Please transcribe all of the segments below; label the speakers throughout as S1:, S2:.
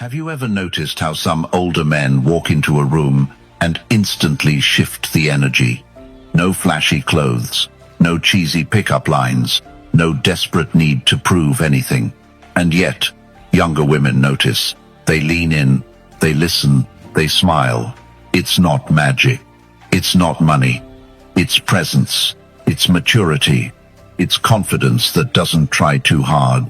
S1: Have you ever noticed how some older men walk into a room and instantly shift the energy? No flashy clothes, no cheesy pickup lines, no desperate need to prove anything. And yet, younger women notice. They lean in, they listen, they smile. It's not magic. It's not money. It's presence. It's maturity. It's confidence that doesn't try too hard.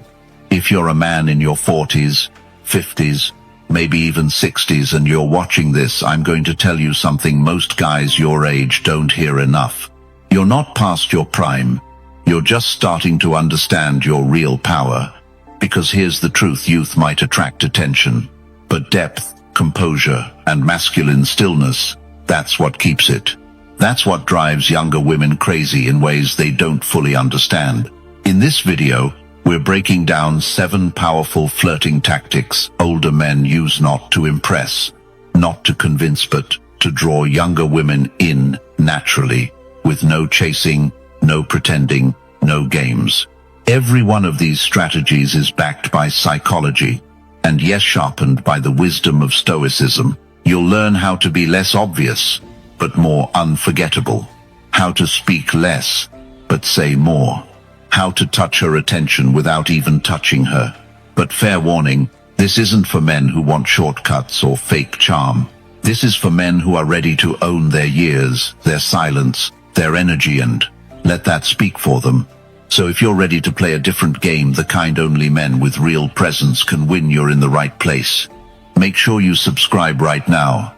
S1: If you're a man in your 40s, 50s, maybe even 60s and you're watching this, I'm going to tell you something most guys your age don't hear enough. You're not past your prime. You're just starting to understand your real power. Because here's the truth: youth might attract attention, but depth, composure, and masculine stillness, that's what keeps it. That's what drives younger women crazy in ways they don't fully understand. In this video, we're breaking down 7 powerful flirting tactics older men use not to impress, not to convince, but to draw younger women in naturally, with no chasing, no pretending, no games. Every one of these strategies is backed by psychology, and yes, sharpened by the wisdom of Stoicism. You'll learn how to be less obvious, but more unforgettable. How to speak less, but say more. How to touch her attention without even touching her. But fair warning, this isn't for men who want shortcuts or fake charm. This is for men who are ready to own their years, their silence, their energy, and let that speak for them. So if you're ready to play a different game, the kind only men with real presence can win, you're in the right place. Make sure you subscribe right now,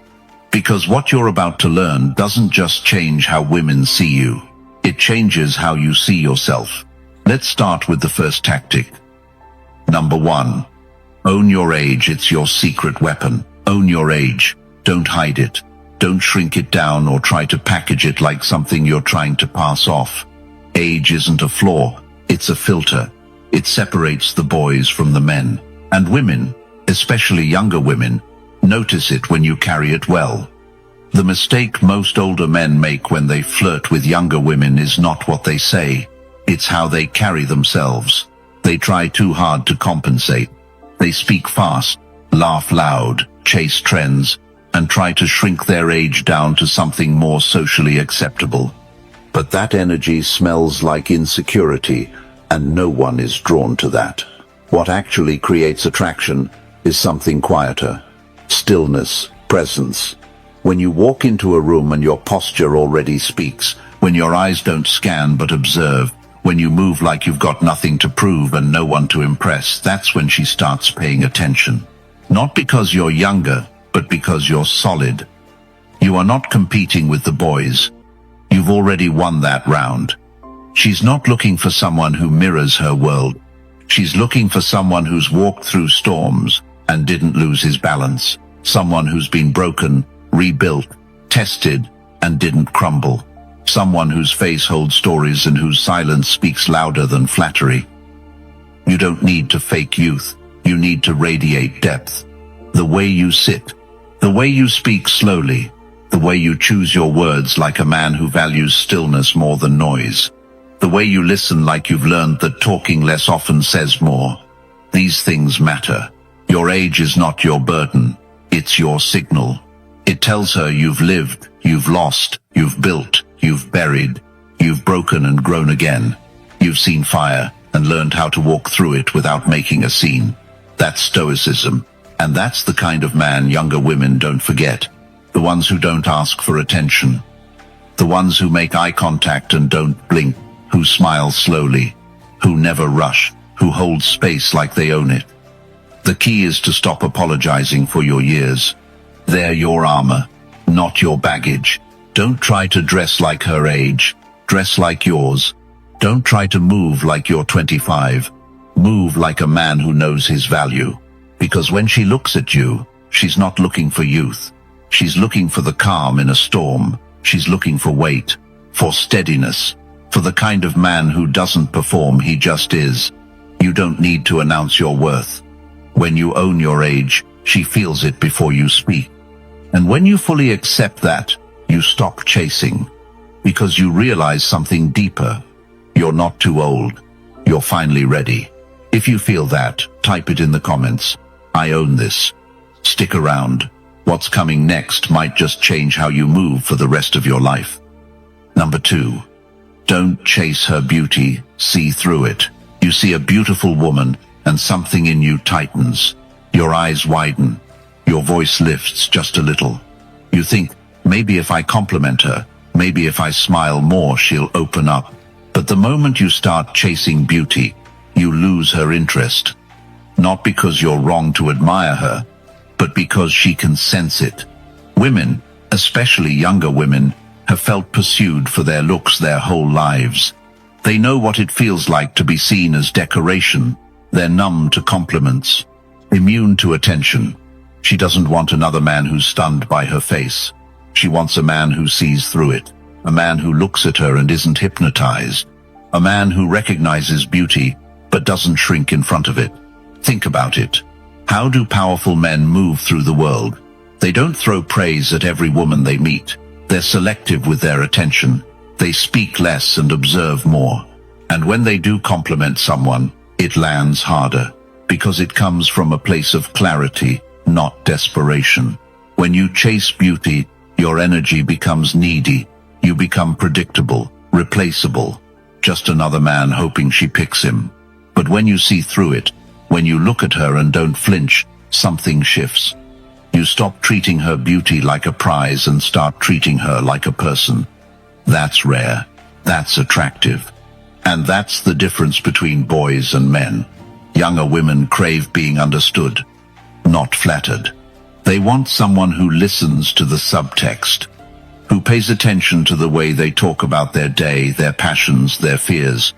S1: because what you're about to learn doesn't just change how women see you. It changes how you see yourself. Let's start with the first tactic. Number 1. Own your age. It's your secret weapon. Own your age. Don't hide it. Don't shrink it down or try to package it like something you're trying to pass off. Age isn't a flaw. It's a filter. It separates the boys from the men. And women, especially younger women, notice it when you carry it well. The mistake most older men make when they flirt with younger women is not what they say. It's how they carry themselves. They try too hard to compensate. They speak fast, laugh loud, chase trends, and try to shrink their age down to something more socially acceptable. But that energy smells like insecurity, and no one is drawn to that. What actually creates attraction is something quieter. Stillness, presence. When you walk into a room and your posture already speaks, when your eyes don't scan but observe, when you move like you've got nothing to prove and no one to impress, that's when she starts paying attention. Not because you're younger, but because you're solid. You are not competing with the boys. You've already won that round. She's not looking for someone who mirrors her world. She's looking for someone who's walked through storms and didn't lose his balance. Someone who's been broken, rebuilt, tested, and didn't crumble. Someone whose face holds stories and whose silence speaks louder than flattery. You don't need to fake youth. You need to radiate depth. The way you sit, the way you speak slowly, the way you choose your words like a man who values stillness more than noise. The way you listen like you've learned that talking less often says more. These things matter. Your age is not your burden. It's your signal. It tells her you've lived, you've lost, you've built, you've buried, you've broken and grown again. You've seen fire and learned how to walk through it without making a scene. That's Stoicism. And that's the kind of man younger women don't forget. The ones who don't ask for attention. The ones who make eye contact and don't blink. Who smile slowly. Who never rush. Who hold space like they own it. The key is to stop apologizing for your years. They're your armor, not your baggage. Don't try to dress like her age. Dress like yours. Don't try to move like you're 25. Move like a man who knows his value. Because when she looks at you, she's not looking for youth. She's looking for the calm in a storm. She's looking for weight, for steadiness, for the kind of man who doesn't perform, he just is. You don't need to announce your worth. When you own your age, she feels it before you speak. And when you fully accept that, you stop chasing. Because you realize something deeper. You're not too old. You're finally ready. If you feel that, type it in the comments. I own this. Stick around. What's coming next might just change how you move for the rest of your life. Number 2. Don't chase her beauty, see through it. You see a beautiful woman and something in you tightens. Your eyes widen. Your voice lifts just a little. You think, maybe if I compliment her, maybe if I smile more, she'll open up. But the moment you start chasing beauty, you lose her interest. Not because you're wrong to admire her, but because she can sense it. Women, especially younger women, have felt pursued for their looks their whole lives. They know what it feels like to be seen as decoration. They're numb to compliments, immune to attention. She doesn't want another man who's stunned by her face. She wants a man who sees through it, a man who looks at her and isn't hypnotized, a man who recognizes beauty but doesn't shrink in front of it. Think about it. How do powerful men move through the world? They don't throw praise at every woman they meet. They're selective with their attention. They speak less and observe more. And when they do compliment someone, it lands harder, because it comes from a place of clarity, not desperation. When you chase beauty, your energy becomes needy. You become predictable, replaceable, just another man hoping she picks him. But when you see through it, when you look at her and don't flinch, something shifts. You stop treating her beauty like a prize and start treating her like a person. That's rare. That's attractive. And that's the difference between boys and men. Younger women crave being understood, not flattered. They want someone who listens to the subtext, who pays attention to the way they talk about their day, their passions, their fears.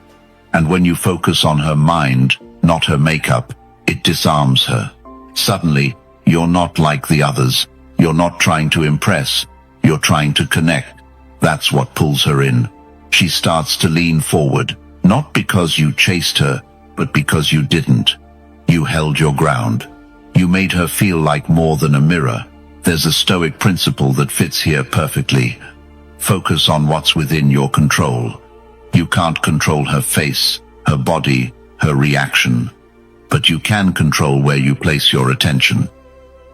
S1: And when you focus on her mind, not her makeup, it disarms her. Suddenly, you're not like the others. You're not trying to impress. You're trying to connect. That's what pulls her in. She starts to lean forward, not because you chased her, but because you didn't. You held your ground. You made her feel like more than a mirror. There's a Stoic principle that fits here perfectly. Focus on what's within your control. You can't control her face, her body, her reaction, but you can control where you place your attention.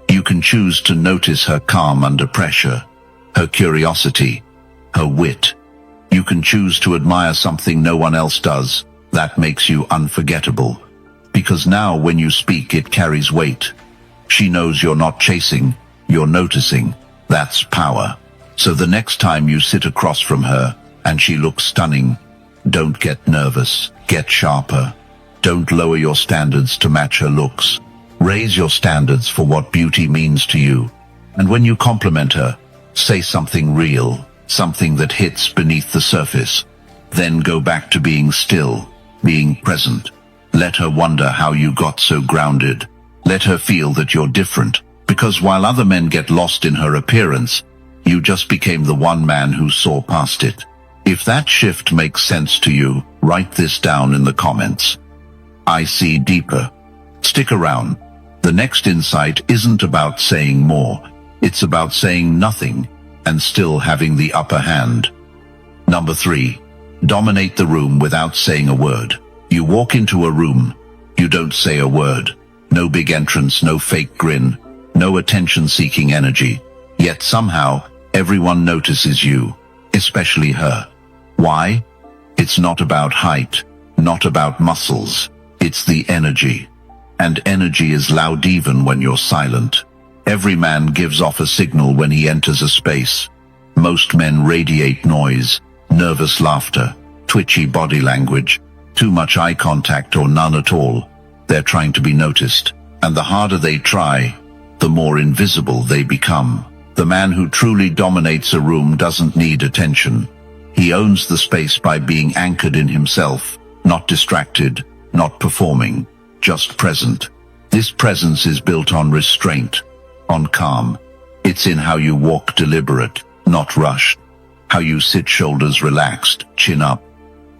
S1: You can choose to notice her calm under pressure, her curiosity, her wit. You can choose to admire something no one else does. That makes you unforgettable. Because now when you speak, it carries weight. She knows you're not chasing, you're noticing. That's power. So the next time you sit across from her and she looks stunning, don't get nervous, get sharper. Don't lower your standards to match her looks. Raise your standards for what beauty means to you. And when you compliment her, say something real, something that hits beneath the surface. Then go back to being still, being present. Let her wonder how you got so grounded. Let her feel that you're different, because while other men get lost in her appearance, you just became the one man who saw past it. If that shift makes sense to you, write this down in the comments. I see deeper. Stick around. The next insight isn't about saying more. It's about saying nothing and still having the upper hand. Number 3. Dominate the room without saying a word. You walk into a room. You don't say a word. No big entrance, no fake grin, no attention-seeking energy. Yet somehow, everyone notices you, especially her. Why? It's not about height, not about muscles. It's the energy. And energy is loud even when you're silent. Every man gives off a signal when he enters a space. Most men radiate noise, nervous laughter, twitchy body language, too much eye contact or none at all. They're trying to be noticed. And the harder they try, the more invisible they become. The man who truly dominates a room doesn't need attention. He owns the space by being anchored in himself, not distracted, not performing, just present. This presence is built on restraint, on calm. It's in how you walk deliberate, not rushed. How you sit shoulders relaxed, chin up.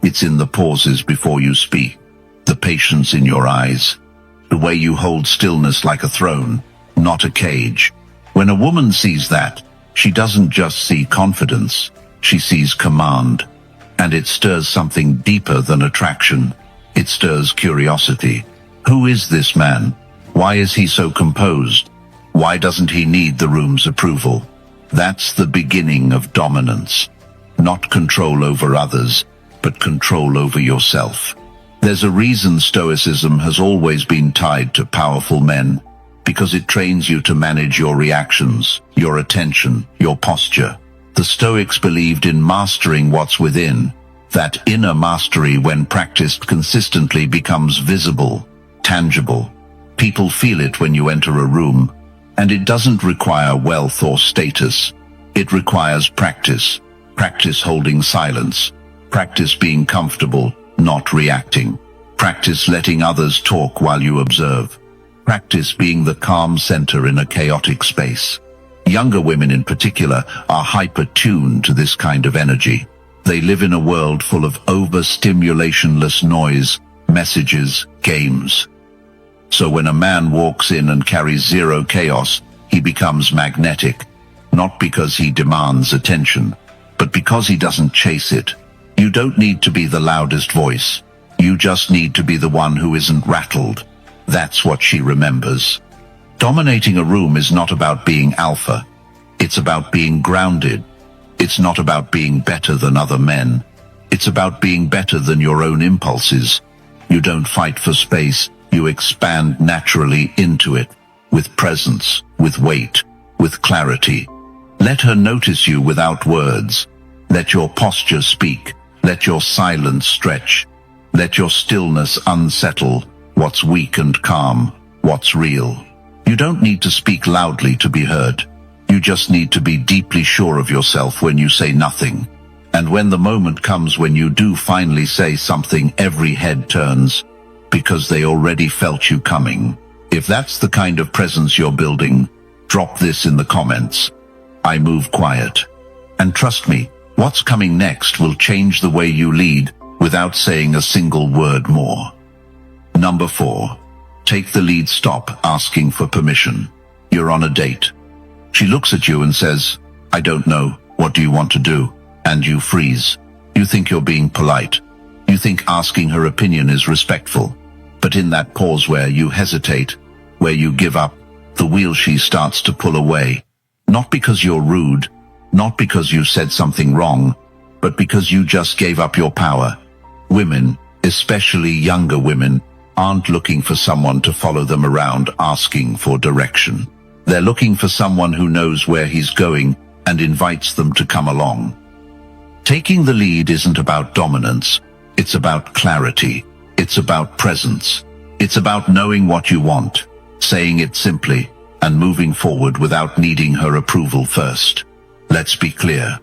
S1: It's in the pauses before you speak, the patience in your eyes, the way you hold stillness like a throne, not a cage. When a woman sees that, she doesn't just see confidence, she sees command. And it stirs something deeper than attraction. It stirs curiosity. Who is this man? Why is he so composed? Why doesn't he need the room's approval? That's the beginning of dominance. Not control over others, but control over yourself. There's a reason Stoicism has always been tied to powerful men, because it trains you to manage your reactions, your attention, your posture. The Stoics believed in mastering what's within. That inner mastery, when practiced consistently, becomes visible, tangible. People feel it when you enter a room, and it doesn't require wealth or status. It requires practice. Practice holding silence. Practice being comfortable, not reacting. Practice letting others talk while you observe. Practice being the calm center in a chaotic space. Younger women in particular are hyper-tuned to this kind of energy. They live in a world full of overstimulationless noise, messages, games. So when a man walks in and carries zero chaos, he becomes magnetic, not because he demands attention, but because he doesn't chase it. You don't need to be the loudest voice. You just need to be the one who isn't rattled. That's what she remembers. Dominating a room is not about being alpha. It's about being grounded. It's not about being better than other men. It's about being better than your own impulses. You don't fight for space. You expand naturally into it, with presence, with weight, with clarity. Let her notice you without words. Let your posture speak. Let your silence stretch. Let your stillness unsettle what's weak and calm, what's real. You don't need to speak loudly to be heard. You just need to be deeply sure of yourself when you say nothing. And when the moment comes when you do finally say something, every head turns, because they already felt you coming. If that's the kind of presence you're building, drop this in the comments. I move quiet. And trust me, what's coming next will change the way you lead without saying a single word more. Number 4. Take the lead. Stop asking for permission. You're on a date. She looks at you and says, "I don't know, what do you want to do?" And you freeze. You think you're being polite. You think asking her opinion is respectful. But in that pause where you hesitate, where you give up, the wheel she starts to pull away. Not because you're rude, not because you said something wrong, but because you just gave up your power. Women, especially younger women, aren't looking for someone to follow them around asking for direction. They're looking for someone who knows where he's going and invites them to come along. Taking the lead isn't about dominance. It's about clarity. It's about presence. It's about knowing what you want, saying it simply, and moving forward without needing her approval first. Let's be clear.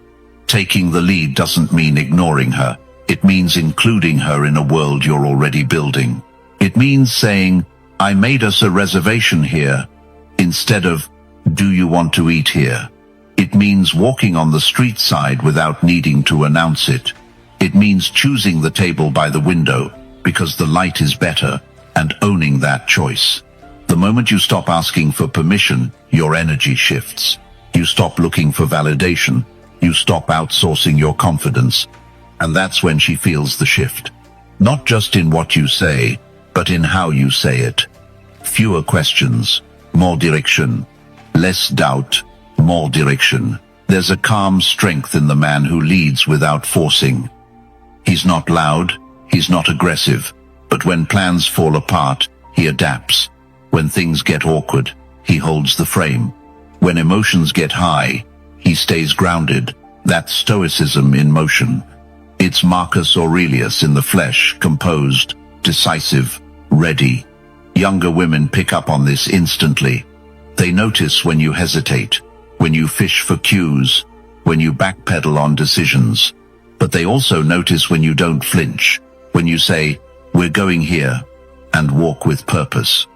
S1: Taking the lead doesn't mean ignoring her. It means including her in a world you're already building. It means saying, "I made us a reservation here," instead of, "Do you want to eat here?" It means walking on the street side without needing to announce it. It means choosing the table by the window because the light is better, and owning that choice. The moment you stop asking for permission, your energy shifts. You stop looking for validation. You stop outsourcing your confidence. And that's when she feels the shift. Not just in what you say, but in how you say it. Fewer questions, more direction. Less doubt, more direction. There's a calm strength in the man who leads without forcing. He's not loud, he's not aggressive, but when plans fall apart, he adapts. When things get awkward, he holds the frame. When emotions get high, he stays grounded. That's Stoicism in motion. It's Marcus Aurelius in the flesh, composed, decisive, ready. Younger women pick up on this instantly. They notice when you hesitate, when you fish for cues, when you backpedal on decisions. But they also notice when you don't flinch, when you say, "We're going here," and walk with purpose.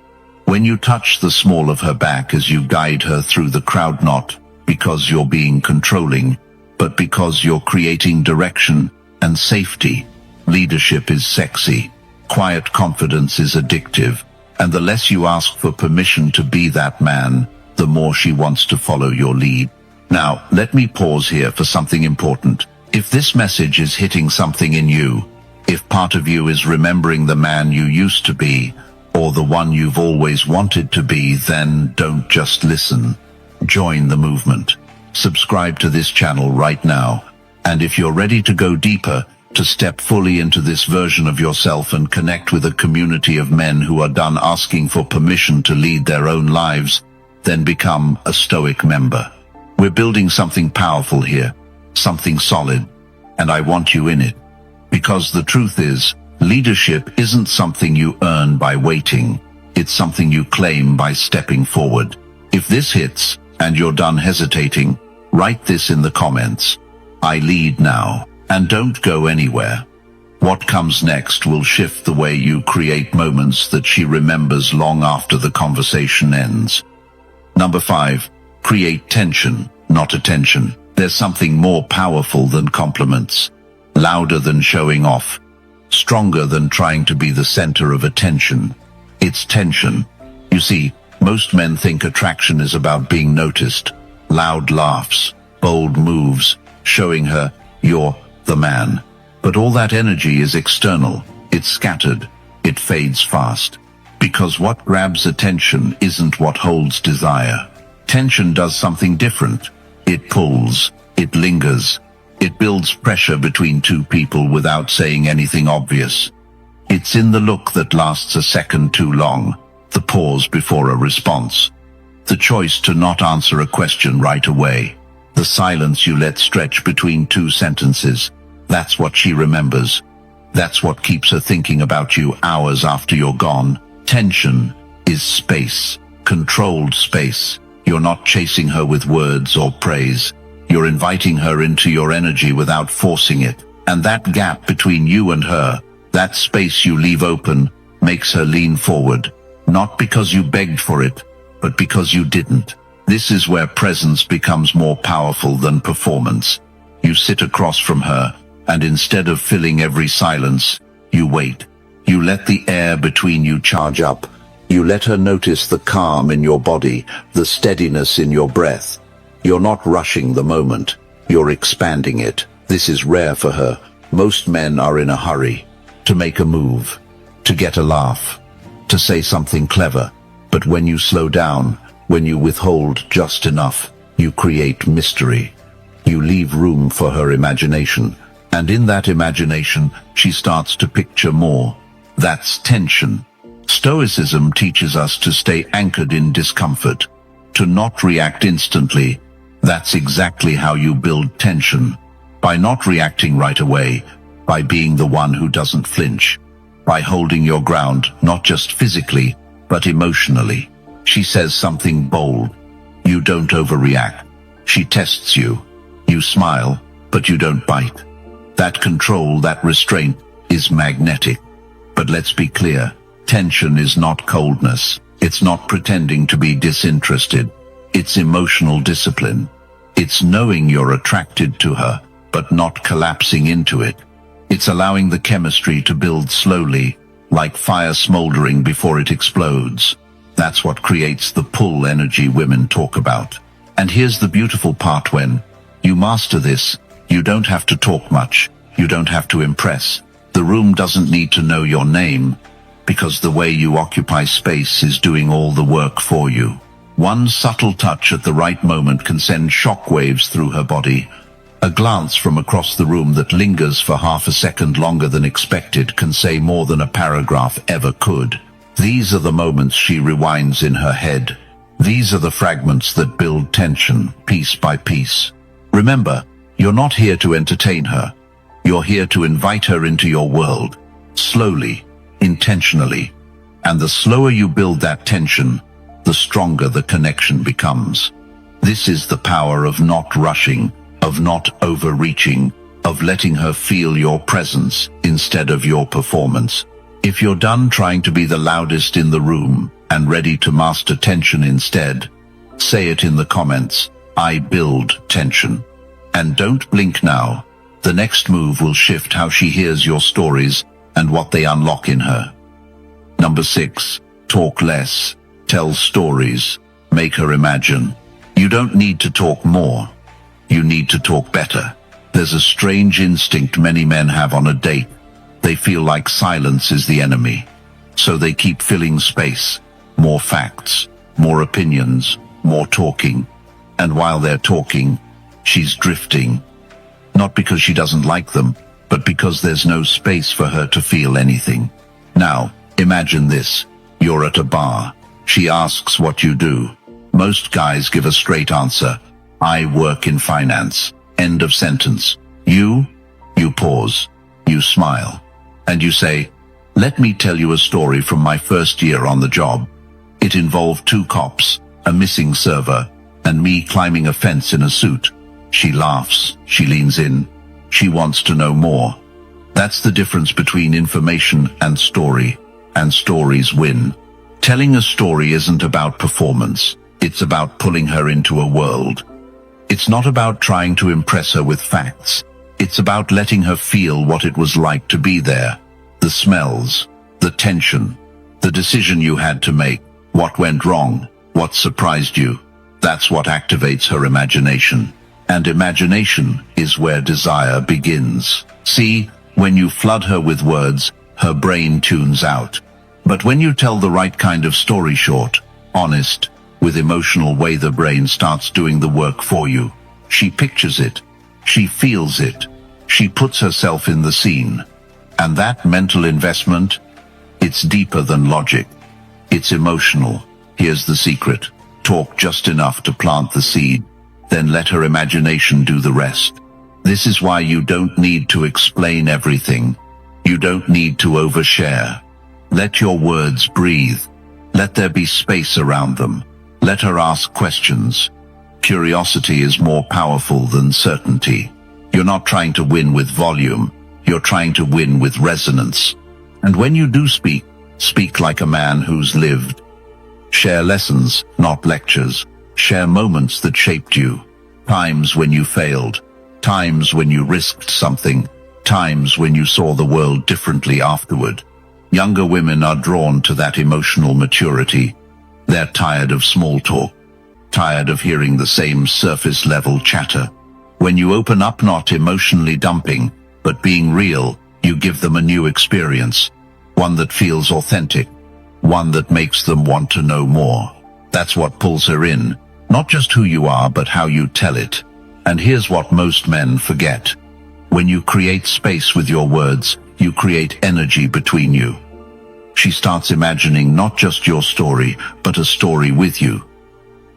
S1: When you touch the small of her back as you guide her through the crowd, not because you're being controlling, but because you're creating direction and safety. Leadership is sexy. Quiet confidence is addictive. And the less you ask for permission to be that man, the more she wants to follow your lead. Now, let me pause here for something important. If this message is hitting something in you, if part of you is remembering the man you used to be, or the one you've always wanted to be, then don't just listen. Join the movement. Subscribe to this channel right now. And if you're ready to go deeper, to step fully into this version of yourself and connect with a community of men who are done asking for permission to lead their own lives, then become a Stoic member. We're building something powerful here, something solid, and I want you in it. Because the truth is, leadership isn't something you earn by waiting. It's something you claim by stepping forward. If this hits, and you're done hesitating, write this in the comments. I lead now. And don't go anywhere. What comes next will shift the way you create moments that she remembers long after the conversation ends. Number 5. Create tension, not attention. There's something more powerful than compliments, louder than showing off, stronger than trying to be the center of attention. It's tension. You see, most men think attraction is about being noticed. Loud laughs, bold moves, showing her you're the man. But all that energy is external. It's scattered. It fades fast. Because what grabs attention isn't what holds desire. Tension does something different. It pulls. It lingers. It builds pressure between two people without saying anything obvious. It's in the look that lasts a second too long, the pause before a response, the choice to not answer a question right away, the silence you let stretch between two sentences. That's what she remembers. That's what keeps her thinking about you hours after you're gone. Tension is space, controlled space. You're not chasing her with words or praise. You're inviting her into your energy without forcing it. And that gap between you and her, that space you leave open, makes her lean forward. Not because you begged for it, but because you didn't. This is where presence becomes more powerful than performance. You sit across from her, and instead of filling every silence, you wait. You let the air between you charge up. You let her notice the calm in your body, the steadiness in your breath. You're not rushing the moment. You're expanding it. This is rare for her. Most men are in a hurry. To make a move. To get a laugh. To say something clever. But when you slow down, when you withhold just enough, you create mystery. You leave room for her imagination. And in that imagination, she starts to picture more. That's tension. Stoicism teaches us to stay anchored in discomfort, to not react instantly. That's exactly how you build tension. By not reacting right away, by being the one who doesn't flinch, by holding your ground, not just physically, but emotionally. She says something bold. You don't overreact. She tests you. You smile, but you don't bite. That control, that restraint, is magnetic. But let's be clear, tension is not coldness. It's not pretending to be disinterested. It's emotional discipline. It's knowing you're attracted to her, but not collapsing into it. It's allowing the chemistry to build slowly, like fire smoldering before it explodes. That's what creates the pull energy women talk about. And here's the beautiful part: when you master this, you don't have to talk much. You don't have to impress. The room doesn't need to know your name, because the way you occupy space is doing all the work for you. One subtle touch at the right moment can send shockwaves through her body. A glance from across the room that lingers for half a second longer than expected can say more than a paragraph ever could. These are the moments she rewinds in her head. These are the fragments that build tension, piece by piece. Remember, you're not here to entertain her. You're here to invite her into your world, slowly, intentionally. And the slower you build that tension, the stronger the connection becomes. This is the power of not rushing, of not overreaching, of letting her feel your presence instead of your performance. If you're done trying to be the loudest in the room and ready to master tension instead, say it in the comments. I build tension. And don't blink now. The next move will shift how she hears your stories and what they unlock in her. Number 6, talk less, tell stories, make her imagine. You don't need to talk more. You need to talk better. There's a strange instinct many men have on a date. They feel like silence is the enemy. So they keep filling space, more facts, more opinions, more talking. And while they're talking, she's drifting. Not because she doesn't like them, but because there's no space for her to feel anything. Now, imagine this. You're at a bar. She asks what you do. Most guys give a straight answer. I work in finance. End of sentence. You pause. You smile. And you say, let me tell you a story from my first year on the job. It involved 2 cops, a missing server, and me climbing a fence in a suit. She laughs. She leans in. She wants to know more. That's the difference between information and story. And stories win. Telling a story isn't about performance. It's about pulling her into a world. It's not about trying to impress her with facts. It's about letting her feel what it was like to be there. The smells, the tension, the decision you had to make, what went wrong, what surprised you. That's what activates her imagination. And imagination is where desire begins. See, when you flood her with words, her brain tunes out. But when you tell the right kind of story, short, honest, with emotional way, the brain starts doing the work for you. She pictures it. She feels it. She puts herself in the scene. And that mental investment, it's deeper than logic. It's emotional. Here's the secret. Talk just enough to plant the seed. Then let her imagination do the rest. This is why you don't need to explain everything. You don't need to overshare. Let your words breathe. Let there be space around them. Let her ask questions. Curiosity is more powerful than certainty. You're not trying to win with volume. You're trying to win with resonance. And when you do speak, speak like a man who's lived. Share lessons, not lectures. Share moments that shaped you. Times when you failed. Times when you risked something. Times when you saw the world differently afterward. Younger women are drawn to that emotional maturity. They're tired of small talk. Tired of hearing the same surface-level chatter. When you open up, not emotionally dumping, but being real, you give them a new experience. One that feels authentic. One that makes them want to know more. That's what pulls her in. Not just who you are, but how you tell it. And here's what most men forget. When you create space with your words, you create energy between you. She starts imagining not just your story, but a story with you.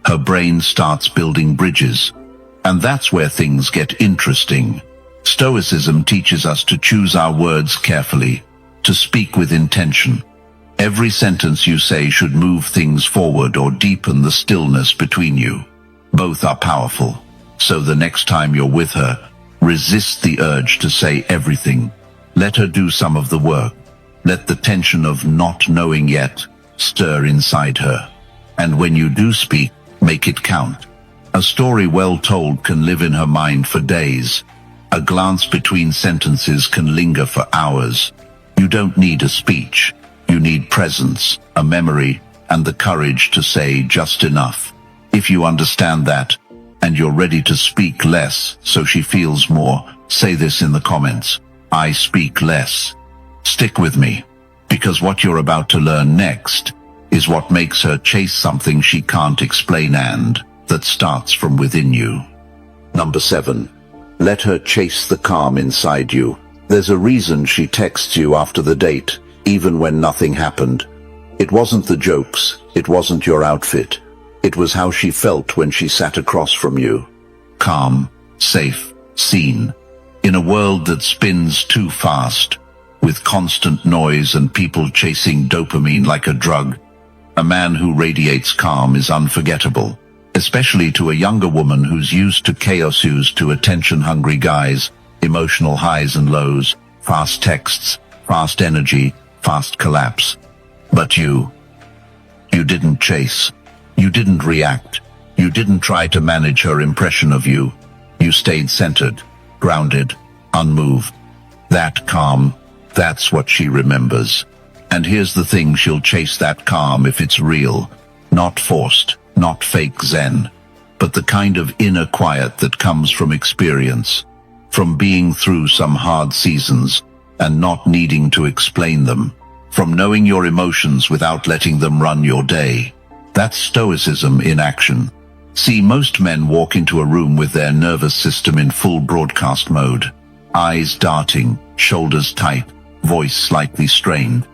S1: Her brain starts building bridges. And that's where things get interesting. Stoicism teaches us to choose our words carefully, to speak with intention. Every sentence you say should move things forward or deepen the stillness between you. Both are powerful. So the next time you're with her, resist the urge to say everything. Let her do some of the work. Let the tension of not knowing yet stir inside her. And when you do speak, make it count. A story well told can live in her mind for days. A glance between sentences can linger for hours. You don't need a speech. You need presence, a memory, and the courage to say just enough. If you understand that, and you're ready to speak less so she feels more, say this in the comments. I speak less. Stick with me, because what you're about to learn next is what makes her chase something she can't explain and that starts from within you. Number 7. Let her chase the calm inside you. There's a reason she texts you after the date, even when nothing happened. It wasn't the jokes, it wasn't your outfit. It was how she felt when she sat across from you. Calm, safe, seen. In a world that spins too fast, with constant noise and people chasing dopamine like a drug, a man who radiates calm is unforgettable, especially to a younger woman who's used to chaos, used to attention-hungry guys, emotional highs and lows, fast texts, fast energy, fast collapse. But you didn't chase. You didn't react. You didn't try to manage her impression of you. You stayed centered, grounded, unmoved. That calm, that's what she remembers. And here's the thing, she'll chase that calm if it's real, not forced, not fake zen, but the kind of inner quiet that comes from experience, from being through some hard seasons and not needing to explain them. from knowing your emotions without letting them run your day. That's Stoicism in action. See, most men walk into a room with their nervous system in full broadcast mode. Eyes darting, shoulders tight, voice slightly strained.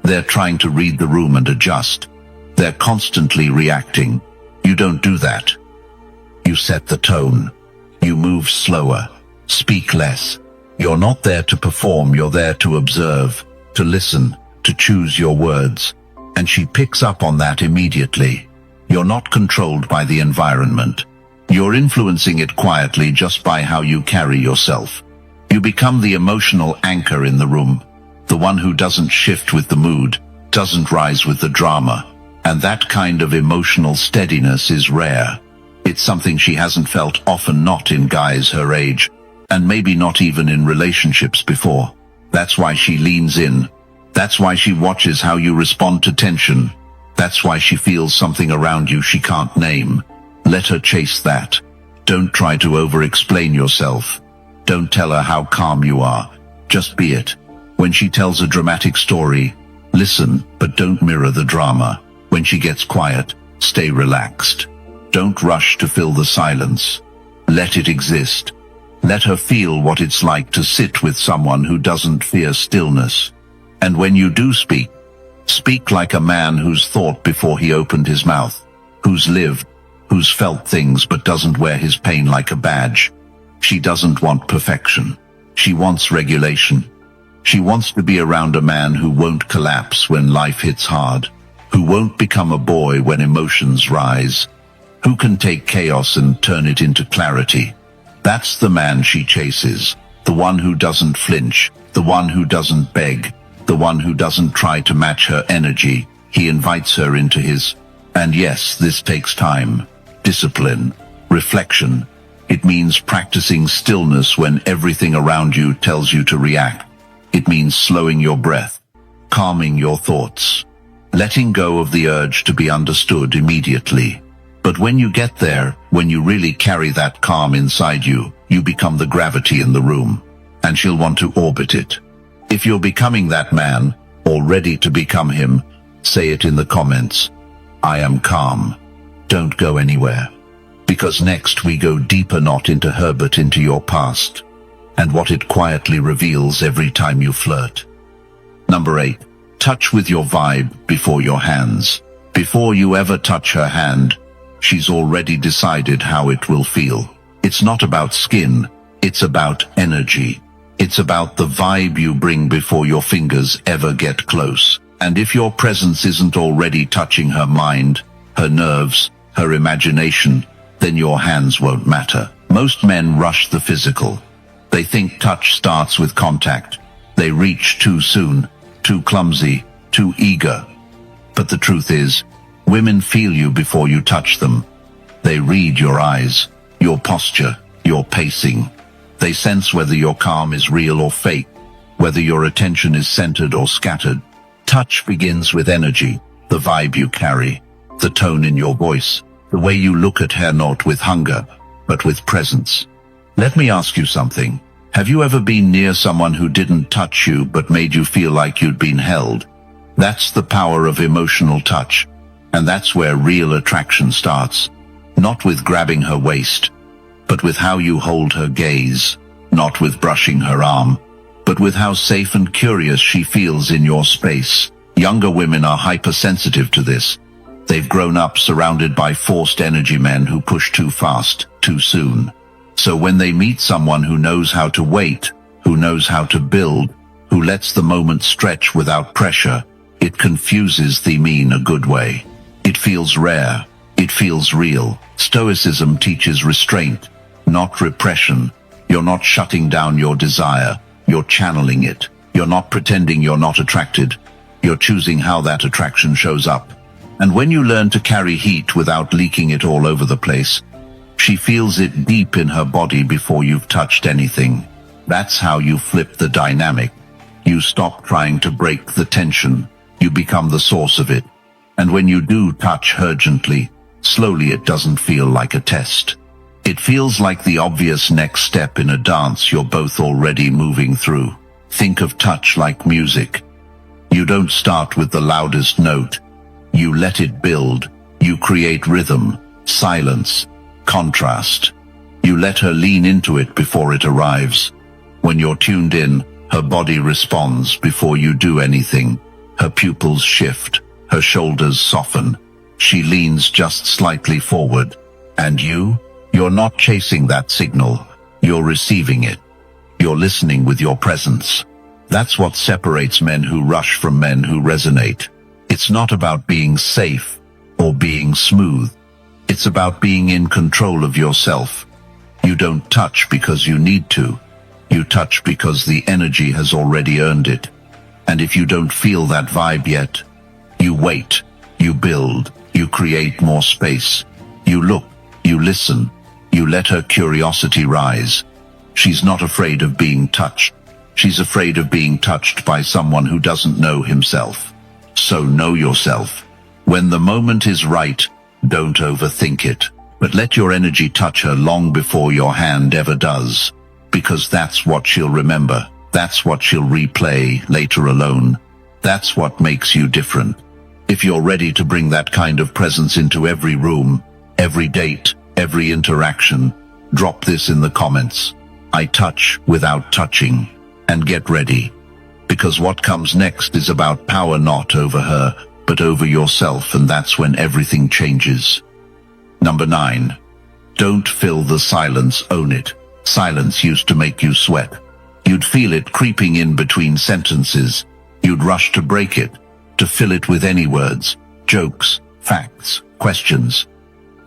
S1: They're trying to read the room and adjust. They're constantly reacting. You don't do that. You set the tone. You move slower. Speak less. You're not there to perform, you're there to observe, to listen, to choose your words. And she picks up on that immediately. You're not controlled by the environment. You're influencing it quietly just by how you carry yourself. You become the emotional anchor in the room, the one who doesn't shift with the mood, doesn't rise with the drama. And that kind of emotional steadiness is rare. It's something she hasn't felt, often not in guys her age, and maybe not even in relationships before. That's why she leans in. That's why she watches how you respond to tension. That's why she feels something around you she can't name. Let her chase that. Don't try to over-explain yourself. Don't tell her how calm you are. Just be it. When she tells a dramatic story, listen, but don't mirror the drama. When she gets quiet, stay relaxed. Don't rush to fill the silence. Let it exist. Let her feel what it's like to sit with someone who doesn't fear stillness. And when you do speak, speak like a man who's thought before he opened his mouth, who's lived, who's felt things but doesn't wear his pain like a badge. She doesn't want perfection. She wants regulation. She wants to be around a man who won't collapse when life hits hard, who won't become a boy when emotions rise, who can take chaos and turn it into clarity. That's the man she chases, the one who doesn't flinch, the one who doesn't beg, the one who doesn't try to match her energy. He invites her into his. And yes, this takes time, discipline, reflection. It means practicing stillness when everything around you tells you to react. It means slowing your breath, calming your thoughts, letting go of the urge to be understood immediately. But when you get there, when you really carry that calm inside you, you become the gravity in the room, and she'll want to orbit it. If you're becoming that man, or ready to become him, say it in the comments. I am calm. Don't go anywhere. Because next we go deeper, not into her but into your past, and what it quietly reveals every time you flirt. Number 8. Touch with your vibe before your hands. Before you ever touch her hand, she's already decided how it will feel. It's not about skin, it's about energy. It's about the vibe you bring before your fingers ever get close. And if your presence isn't already touching her mind, her nerves, her imagination, then your hands won't matter. Most men rush the physical. They think touch starts with contact. They reach too soon, too clumsy, too eager. But the truth is, women feel you before you touch them. They read your eyes, your posture, your pacing. They sense whether your calm is real or fake, whether your attention is centered or scattered. Touch begins with energy, the vibe you carry, the tone in your voice, the way you look at her, not with hunger, but with presence. Let me ask you something. Have you ever been near someone who didn't touch you but made you feel like you'd been held? That's the power of emotional touch. And that's where real attraction starts. Not with grabbing her waist, but with how you hold her gaze. Not with brushing her arm, but with how safe and curious she feels in your space. Younger women are hypersensitive to this. They've grown up surrounded by forced energy men who push too fast, too soon. So when they meet someone who knows how to wait, who knows how to build, who lets the moment stretch without pressure, it confuses them in a good way. It feels rare. It feels real. Stoicism teaches restraint, not repression. You're not shutting down your desire. You're channeling it. You're not pretending you're not attracted. You're choosing how that attraction shows up. And when you learn to carry heat without leaking it all over the place, she feels it deep in her body before you've touched anything. That's how you flip the dynamic. You stop trying to break the tension. You become the source of it. And when you do touch her gently, slowly, it doesn't feel like a test. It feels like the obvious next step in a dance you're both already moving through. Think of touch like music. You don't start with the loudest note. You let it build. You create rhythm, silence, contrast. You let her lean into it before it arrives. When you're tuned in, her body responds before you do anything. Her pupils shift, her shoulders soften. She leans just slightly forward. And you're not chasing that signal. You're receiving it. You're listening with your presence. That's what separates men who rush from men who resonate. It's not about being safe or being smooth. It's about being in control of yourself. You don't touch because you need to. You touch because the energy has already earned it. And if you don't feel that vibe yet, you wait, you build, you create more space. You look, you listen, you let her curiosity rise. She's not afraid of being touched. She's afraid of being touched by someone who doesn't know himself. So know yourself. When the moment is right, don't overthink it, but let your energy touch her long before your hand ever does. Because that's what she'll remember. That's what she'll replay later alone. That's what makes you different. If you're ready to bring that kind of presence into every room, every date, every interaction, drop this in the comments. I touch without touching. And get ready. Because what comes next is about power, not over her, but over yourself, and that's when everything changes. Number 9. Don't fill the silence, own it. Silence used to make you sweat. You'd feel it creeping in between sentences. You'd rush to break it, to fill it with any words, jokes, facts, questions.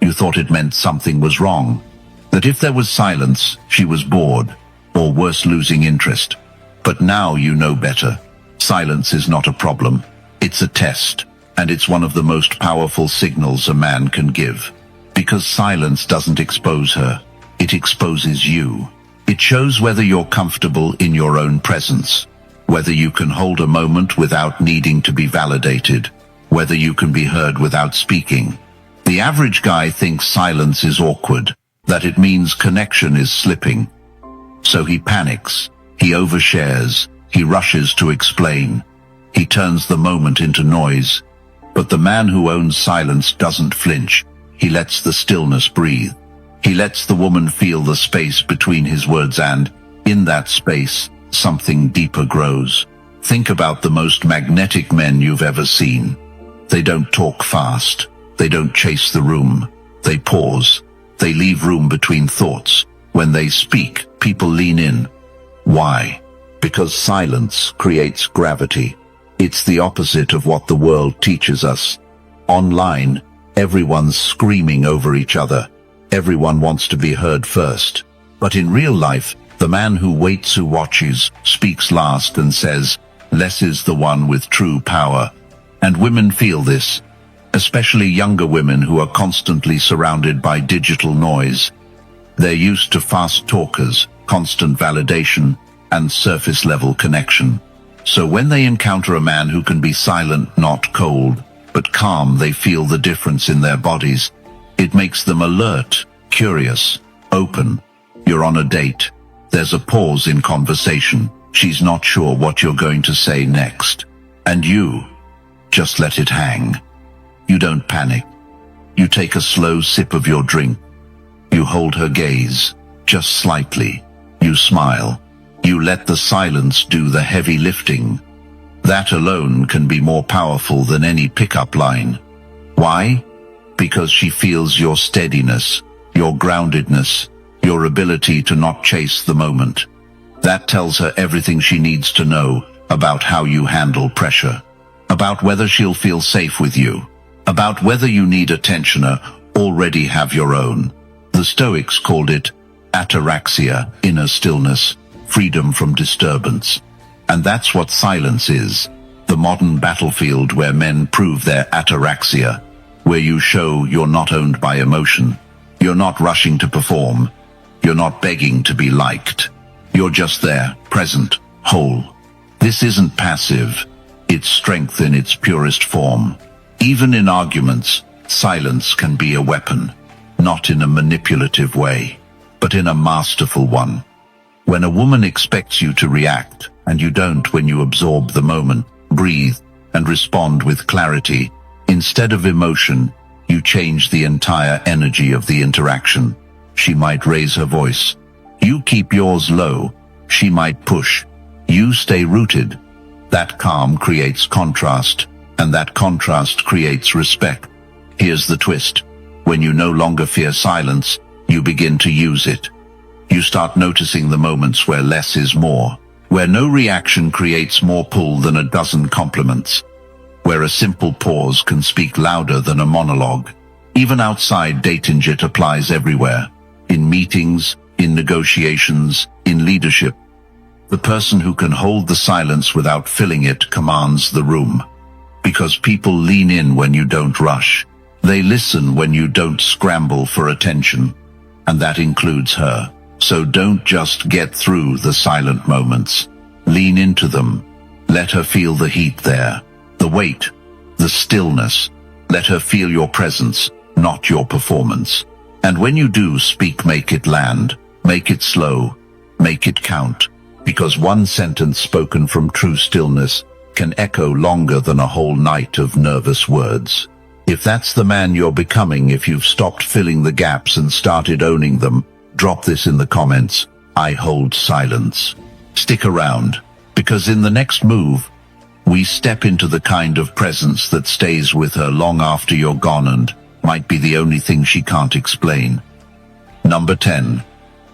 S1: You thought it meant something was wrong. That if there was silence, she was bored, or worse, losing interest. But now you know better. Silence is not a problem. It's a test, and it's one of the most powerful signals a man can give. Because silence doesn't expose her. It exposes you. It shows whether you're comfortable in your own presence, whether you can hold a moment without needing to be validated, whether you can be heard without speaking. The average guy thinks silence is awkward, that it means connection is slipping. So he panics, he overshares, he rushes to explain, he turns the moment into noise. But the man who owns silence doesn't flinch. He lets the stillness breathe. He lets the woman feel the space between his words, and in that space, something deeper grows. Think about the most magnetic men you've ever seen. They don't talk fast. They don't chase the room. They pause. They leave room between thoughts. When they speak, people lean in. Why? Because silence creates gravity. It's the opposite of what the world teaches us. Online, everyone's screaming over each other. Everyone wants to be heard first. But in real life, the man who waits, who watches, speaks last and says, less is the one with true power. And women feel this, especially younger women who are constantly surrounded by digital noise. They're used to fast talkers, constant validation, and surface-level connection. So when they encounter a man who can be silent, not cold, but calm, they feel the difference in their bodies. It makes them alert, curious, open. You're on a date. There's a pause in conversation. She's not sure what you're going to say next. And you just let it hang. You don't panic. You take a slow sip of your drink. You hold her gaze, just slightly. You smile. You let the silence do the heavy lifting. That alone can be more powerful than any pickup line. Why? Because she feels your steadiness, your groundedness, your ability to not chase the moment. That tells her everything she needs to know about how you handle pressure, about whether she'll feel safe with you, about whether you need attention or already have your own. The Stoics called it ataraxia, inner stillness, freedom from disturbance. And that's what silence is, the modern battlefield where men prove their ataraxia, where you show you're not owned by emotion. You're not rushing to perform. You're not begging to be liked. You're just there, present, whole. This isn't passive. It's strength in its purest form. Even in arguments, silence can be a weapon, not in a manipulative way, but in a masterful one. When a woman expects you to react, and you don't, when you absorb the moment, breathe, and respond with clarity. Instead of emotion, you change the entire energy of the interaction. She might raise her voice. You keep yours low. She might push. You stay rooted. That calm creates contrast, and that contrast creates respect. Here's the twist. When you no longer fear silence, you begin to use it. You start noticing the moments where less is more, where no reaction creates more pull than a dozen compliments, where a simple pause can speak louder than a monologue. Even outside dating, it applies everywhere. In meetings, in negotiations, in leadership. The person who can hold the silence without filling it commands the room. Because people lean in when you don't rush. They listen when you don't scramble for attention. And that includes her. So don't just get through the silent moments. Lean into them. Let her feel the heat there, the weight, the stillness. Let her feel your presence, not your performance. And when you do speak, make it land, make it slow, make it count. Because one sentence spoken from true stillness can echo longer than a whole night of nervous words. If that's the man you're becoming, if you've stopped filling the gaps and started owning them, drop this in the comments. I hold silence. Stick around, because in the next move, we step into the kind of presence that stays with her long after you're gone and might be the only thing she can't explain. Number 10.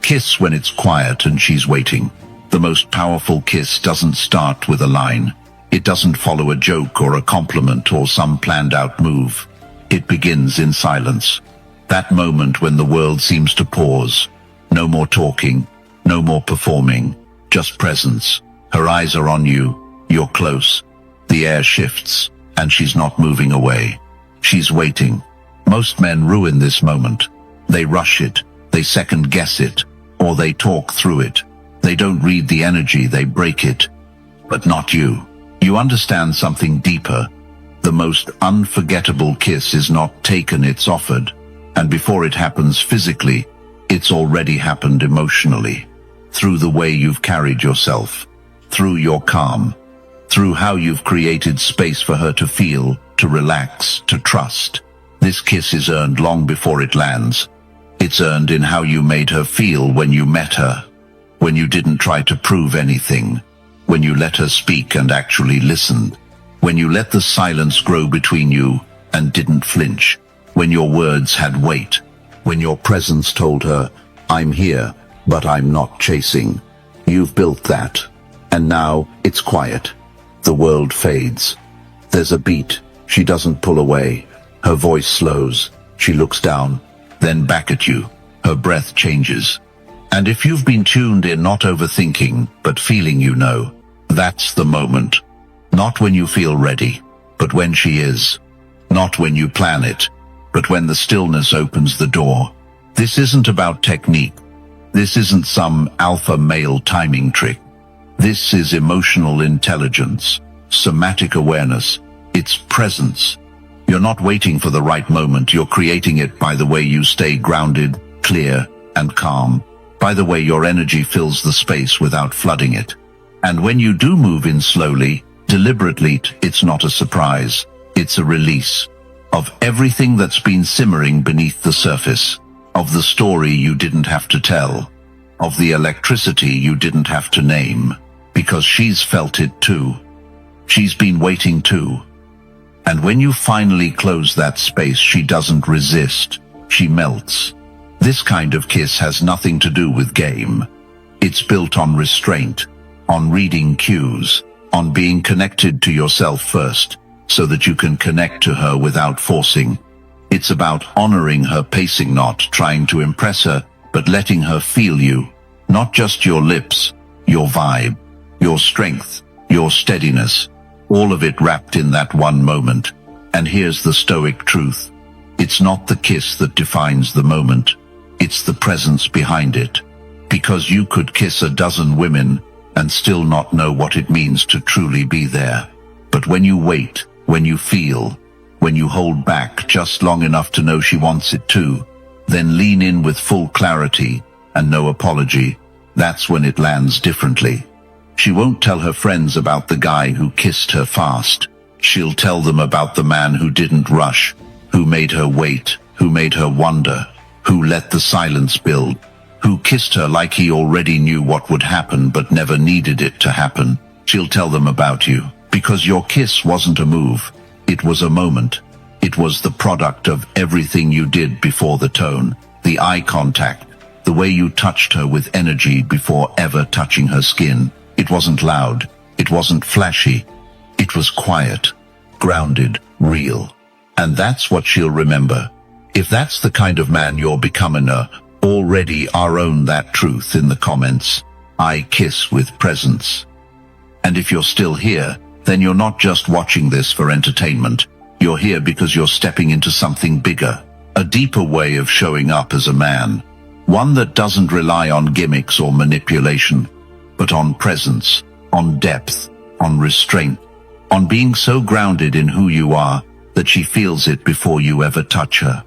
S1: Kiss when it's quiet and she's waiting. The most powerful kiss doesn't start with a line. It doesn't follow a joke or a compliment or some planned-out move. It begins in silence. That moment when the world seems to pause. No more talking, no more performing, just presence. Her eyes are on you, you're close. The air shifts, and she's not moving away. She's waiting. Most men ruin this moment. They rush it, they second-guess it, or they talk through it. They don't read the energy, they break it. But not you. You understand something deeper. The most unforgettable kiss is not taken, it's offered. And before it happens physically, it's already happened emotionally. Through the way you've carried yourself. Through your calm. Through how you've created space for her to feel, to relax, to trust. This kiss is earned long before it lands. It's earned in how you made her feel when you met her. When you didn't try to prove anything. When you let her speak and actually listened. When you let the silence grow between you and didn't flinch. When your words had weight. When your presence told her, I'm here, but I'm not chasing. You've built that. And now it's quiet. The world fades. There's a beat. She doesn't pull away. Her voice slows. She looks down, then back at you. Her breath changes. And if you've been tuned in, not overthinking, but feeling, you know, that's the moment. Not when you feel ready, but when she is. Not when you plan it, but when the stillness opens the door. This isn't about technique. This isn't some alpha male timing trick. This is emotional intelligence, somatic awareness. It's presence. You're not waiting for the right moment. You're creating it by the way you stay grounded, clear, and calm. By the way your energy fills the space without flooding it. And when you do move in slowly, deliberately, it's not a surprise. It's a release of everything that's been simmering beneath the surface, of the story you didn't have to tell, of the electricity you didn't have to name, because she's felt it too. She's been waiting too. And when you finally close that space, she doesn't resist, she melts. This kind of kiss has nothing to do with game. It's built on restraint, on reading cues, on being connected to yourself first, so that you can connect to her without forcing. It's about honoring her pacing, not trying to impress her, but letting her feel you. Not just your lips, your vibe, your strength, your steadiness, all of it wrapped in that one moment. And here's the Stoic truth. It's not the kiss that defines the moment. It's the presence behind it. Because you could kiss a dozen women and still not know what it means to truly be there. But when you wait, when you feel, when you hold back just long enough to know she wants it too, then lean in with full clarity and no apology, that's when it lands differently. She won't tell her friends about the guy who kissed her fast. She'll tell them about the man who didn't rush, who made her wait, who made her wonder, who let the silence build, who kissed her like he already knew what would happen but never needed it to happen. She'll tell them about you, because your kiss wasn't a move. It was a moment. It was the product of everything you did before the tone, the eye contact, the way you touched her with energy before ever touching her skin. It wasn't loud. It wasn't flashy. It was quiet, grounded, real. And that's what she'll remember. If that's the kind of man you're becoming, already own that truth in the comments. I kiss with presence. And if you're still here, then you're not just watching this for entertainment. You're here because you're stepping into something bigger, a deeper way of showing up as a man. One that doesn't rely on gimmicks or manipulation, but on presence, on depth, on restraint, on being so grounded in who you are that she feels it before you ever touch her.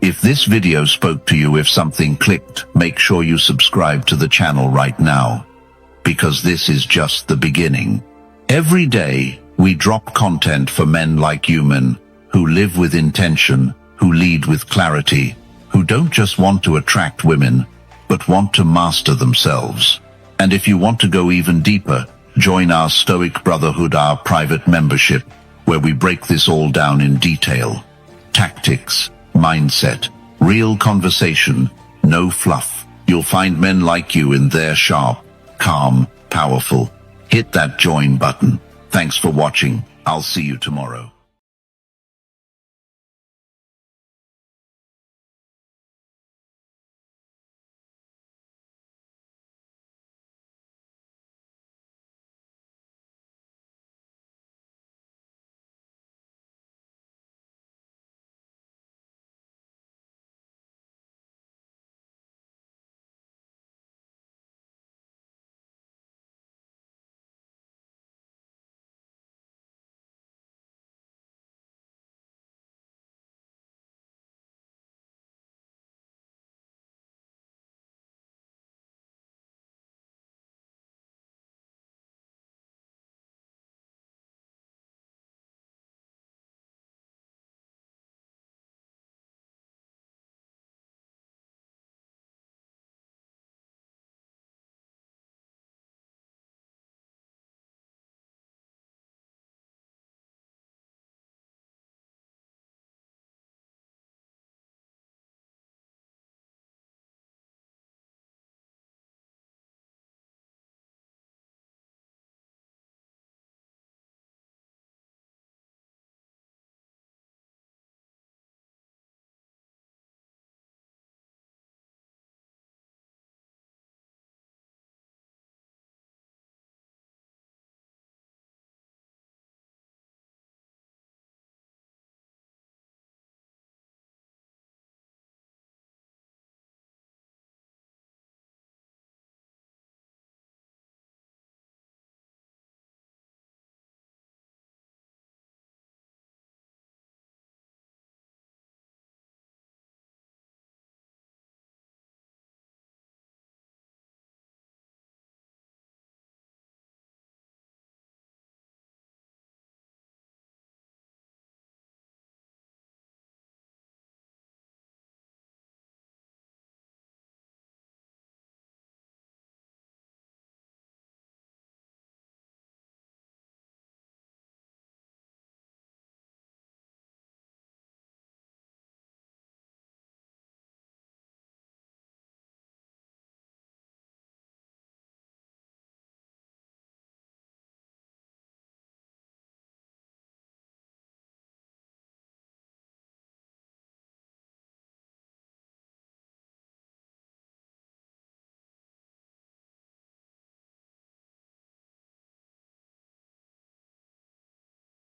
S1: If this video spoke to you, if something clicked, make sure you subscribe to the channel right now, because this is just the beginning. Every day, we drop content for men like you, men who live with intention, who lead with clarity, who don't just want to attract women, but want to master themselves. And if you want to go even deeper, join our Stoic Brotherhood, our private membership, where we break this all down in detail. Tactics, mindset, real conversation, no fluff. You'll find men like you in there, sharp, calm, powerful. Hit that join button. Thanks for watching. I'll see you tomorrow.